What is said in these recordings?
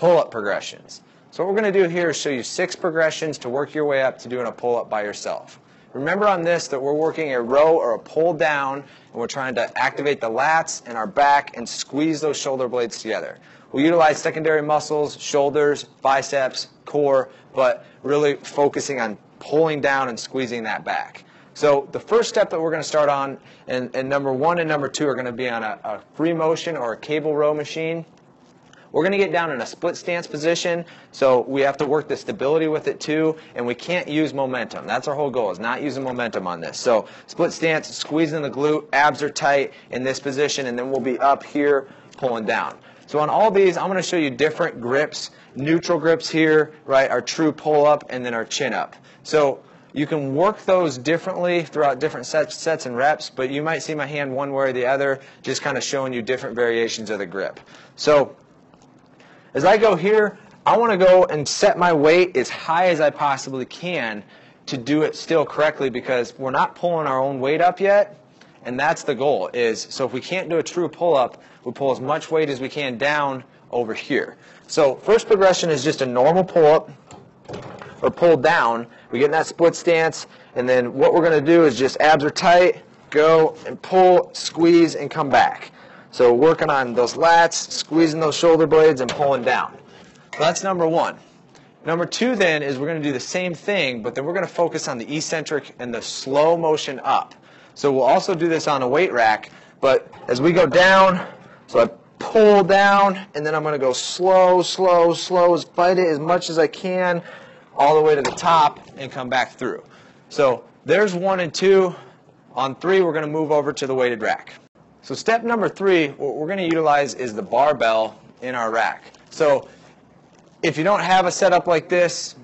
pull-up progressions. So what we're going to do here is show you 6 progressions to work your way up to doing a pull-up by yourself. Remember on this that we're working a row or a pull down, and we're trying to activate the lats and our back and squeeze those shoulder blades together. We utilize secondary muscles, shoulders, biceps, core, but really focusing on pulling down and squeezing that back. So the first step that we're going to start on, and number 1 and number 2 are going to be on a free motion or a cable row machine. We're going to get down in a split stance position, so we have to work the stability with it too, and we can't use momentum. That's our whole goal, is not using momentum on this. So split stance, squeezing the glute, abs are tight in this position, and then we'll be up here pulling down. So on all these, I'm going to show you different grips, neutral grips here, right, our true pull-up, and then our chin-up. So you can work those differently throughout different sets and reps, but you might see my hand one way or the other, just kind of showing you different variations of the grip. So as I go here, I want to go and set my weight as high as I possibly can to do it still correctly, because we're not pulling our own weight up yet, and that's the goal. So if we can't do a true pull-up, we pull as much weight as we can down over here. So first progression is just a normal pull-up or pull down. We get in that split stance, and then what we're going to do is just abs are tight, go and pull, squeeze, and come back. So working on those lats, squeezing those shoulder blades, and pulling down. So that's number 1. Number 2 then is we're going to do the same thing, but then we're going to focus on the eccentric and the slow motion up. So we'll also do this on a weight rack, but as we go down, so I pull down, and then I'm going to go slow, slow, slow, fight it as much as I can, all the way to the top, and come back through. So there's 1 and 2. On 3, we're going to move over to the weighted rack. So step number 3, what we're going to utilize is the barbell in our rack. So if you don't have a setup like this,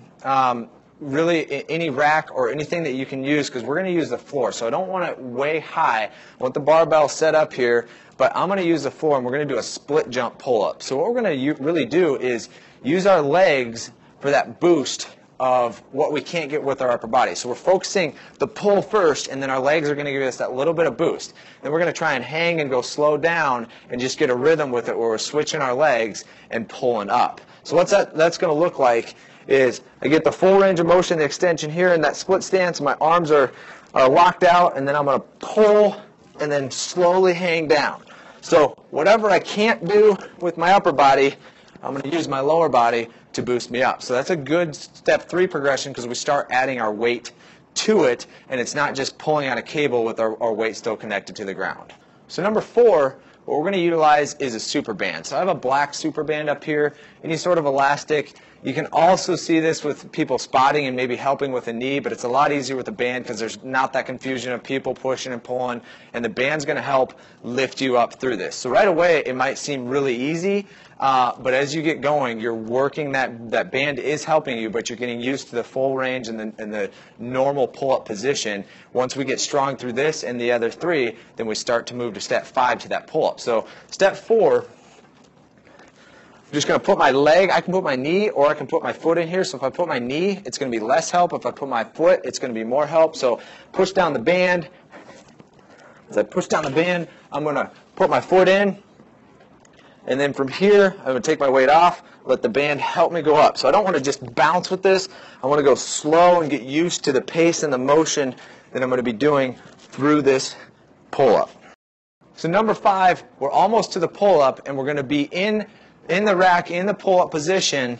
really any rack or anything that you can use, because we're going to use the floor. So I don't want it way high. I want the barbell set up here, but I'm going to use the floor, and we're going to do a split jump pull-up. So what we're going to really do is use our legs for that boost of what we can't get with our upper body. So we're focusing the pull first, and then our legs are going to give us that little bit of boost. Then we're going to try and hang and go slow down and just get a rhythm with it where we're switching our legs and pulling up. So what that's going to look like is I get the full range of motion, the extension here in that split stance. My arms are locked out, and then I'm going to pull and then slowly hang down. So whatever I can't do with my upper body, I'm going to use my lower body to boost me up. So that's a good step 3 progression, because we start adding our weight to it, and it's not just pulling on a cable with our weight still connected to the ground. So number 4, what we're going to utilize is a super band. So I have a black super band up here, any sort of elastic. You can also see this with people spotting and maybe helping with a knee, but it's a lot easier with a band because there's not that confusion of people pushing and pulling, and the band's going to help lift you up through this. So right away it might seem really easy, but as you get going, you're working that band is helping you, but you're getting used to the full range and the normal pull-up position. Once we get strong through this and the other 3, then we start to move to step 5 to that pull-up. So step 4, I'm just going to put my leg, I can put my knee, or I can put my foot in here. So if I put my knee, it's going to be less help. If I put my foot, it's going to be more help. So push down the band. As I push down the band, I'm going to put my foot in. And then from here, I'm going to take my weight off, let the band help me go up. So I don't want to just bounce with this. I want to go slow and get used to the pace and the motion that I'm going to be doing through this pull-up. So number 5, we're almost to the pull-up, and we're going to be in the rack, in the pull-up position.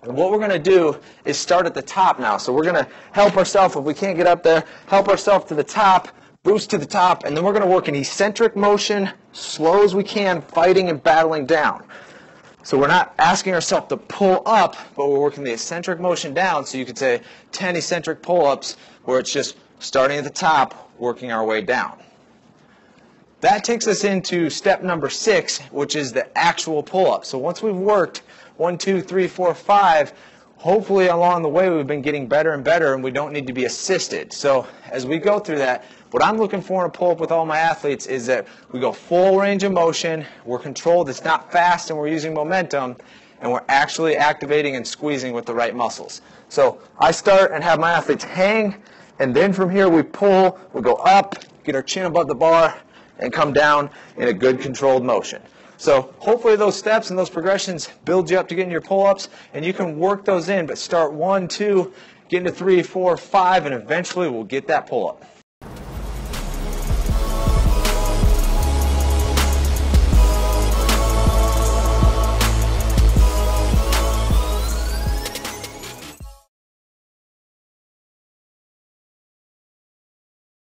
And what we're going to do is start at the top now. So we're going to help ourselves, if we can't get up there, help ourselves to the top, boost to the top, and then we're going to work an eccentric motion, slow as we can, fighting and battling down. So we're not asking ourselves to pull up, but we're working the eccentric motion down. So you could say 10 eccentric pull-ups where it's just starting at the top, working our way down. That takes us into step number 6, which is the actual pull-up. So once we've worked 1, 2, 3, 4, 5, hopefully along the way we've been getting better and better, and we don't need to be assisted. So as we go through that, what I'm looking for in a pull-up with all my athletes is that we go full range of motion, we're controlled, it's not fast, and we're using momentum, and we're actually activating and squeezing with the right muscles. So I start and have my athletes hang, and then from here we pull, we go up, get our chin above the bar, and come down in a good controlled motion. So hopefully those steps and those progressions build you up to getting your pull-ups, and you can work those in, but start 1, 2, get into 3, 4, 5, and eventually we'll get that pull-up.